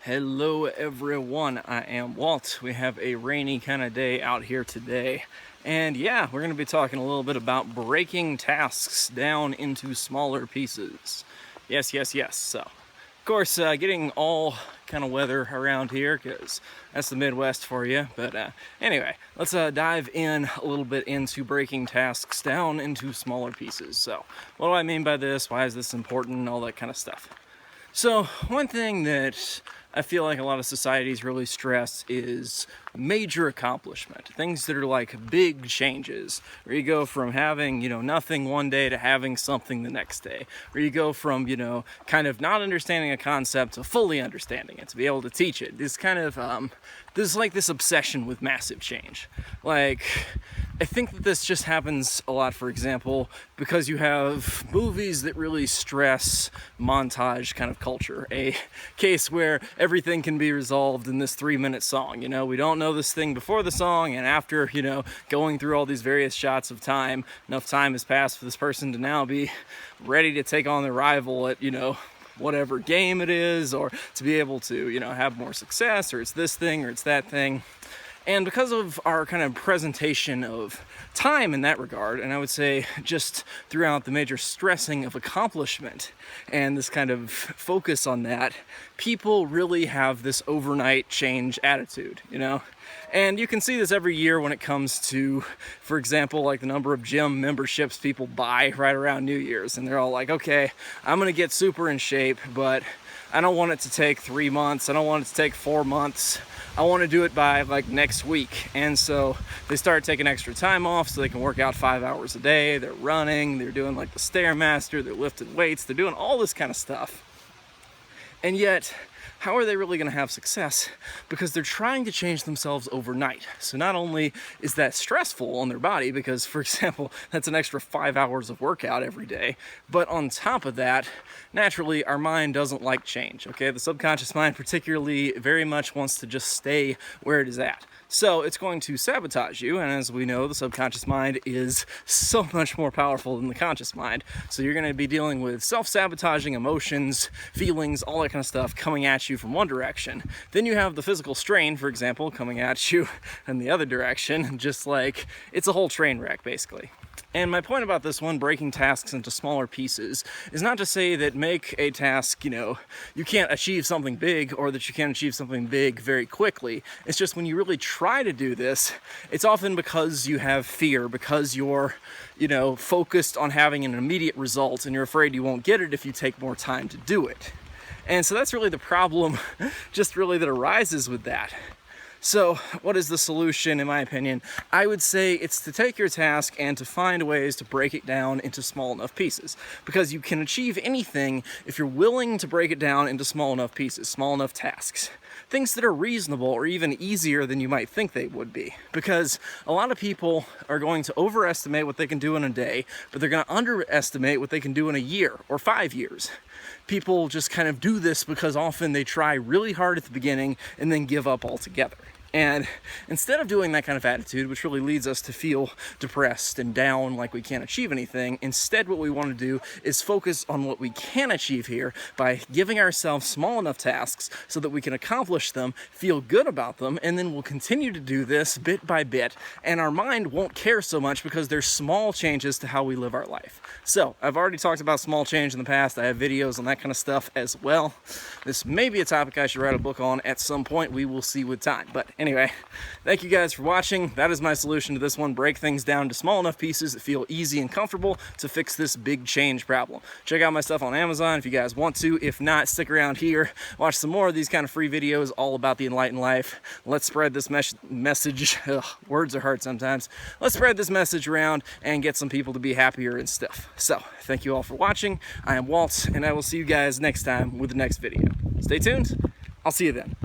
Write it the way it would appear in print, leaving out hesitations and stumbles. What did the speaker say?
Hello everyone, I am Walt. We have a rainy kind of day out here today. And yeah, we're going to be talking a little bit about breaking tasks down into smaller pieces. Yes. So, of course, getting all kind of weather around here because that's the Midwest for you. But anyway, let's dive in a little bit into breaking tasks down into smaller pieces. So, what do I mean by this? Why is this important? All that kind of stuff. So one thing that I feel like a lot of societies really stress is major accomplishment. Things that are like big changes, where you go from having, nothing one day to having something the next day. Where you go from, kind of not understanding a concept to fully understanding it, to be able to teach it. This kind of, there's like this obsession with massive change. Like, I think that this just happens a lot, for example, because you have movies that really stress montage kind of culture. A case where everything can be resolved in this 3-minute song. We don't know this thing before the song, and after, going through all these various shots of time, enough time has passed for this person to now be ready to take on their rival at, whatever game it is, or to be able to, have more success, or it's this thing, or it's that thing. And because of our kind of presentation of time in that regard, and I would say just throughout the major stressing of accomplishment and this kind of focus on that, people really have this overnight change attitude, And you can see this every year when it comes to, for example, like the number of gym memberships people buy right around New Year's. And they're all like, okay, I'm going to get super in shape, but I don't want it to take 3 months. I don't want it to take 4 months. I want to do it by like next week. And so they start taking extra time off so they can work out 5 hours a day. They're running, they're doing like the Stairmaster, they're lifting weights, they're doing all this kind of stuff. And yet, how are they really going to have success? Because they're trying to change themselves overnight. So not only is that stressful on their body, because, for example, that's an extra 5 hours of workout every day, but on top of that, naturally, our mind doesn't like change, okay? The subconscious mind particularly very much wants to just stay where it is at. So it's going to sabotage you, and as we know, the subconscious mind is so much more powerful than the conscious mind. So you're going to be dealing with self-sabotaging emotions, feelings, all that kind of stuff coming at you from one direction. Then you have the physical strain, for example, coming at you in the other direction, just like it's a whole train wreck, basically. And my point about this one, breaking tasks into smaller pieces, is not to say that make a task, you can't achieve something big, or that you can't achieve something big very quickly. It's just when you really try to do this, it's often because you have fear, because you're, focused on having an immediate result, and you're afraid you won't get it if you take more time to do it. And so that's really the problem, just really that arises with that. So what is the solution, in my opinion? I would say it's to take your task and to find ways to break it down into small enough pieces. Because you can achieve anything if you're willing to break it down into small enough pieces, small enough tasks. Things that are reasonable or even easier than you might think they would be. Because a lot of people are going to overestimate what they can do in a day, but they're going to underestimate what they can do in a year or 5 years. People just kind of do this because often they try really hard at the beginning and then give up altogether. And instead of doing that kind of attitude, which really leads us to feel depressed and down like we can't achieve anything, instead what we want to do is focus on what we can achieve here by giving ourselves small enough tasks so that we can accomplish them, feel good about them, and then we'll continue to do this bit by bit, and our mind won't care so much because there's small changes to how we live our life. So, I've already talked about small change in the past. I have videos on that kind of stuff as well. This may be a topic I should write a book on at some point. We will see with time. But anyway, thank you guys for watching. That is my solution to this one. Break things down to small enough pieces that feel easy and comfortable to fix this big change problem. Check out my stuff on Amazon if you guys want to. If not, stick around here. Watch some more of these kind of free videos all about the enlightened life. Let's spread this message. Words are hard sometimes. Let's spread this message around and get some people to be happier and stuff. So, thank you all for watching. I am Walt, and I will see you guys next time with the next video. Stay tuned. I'll see you then.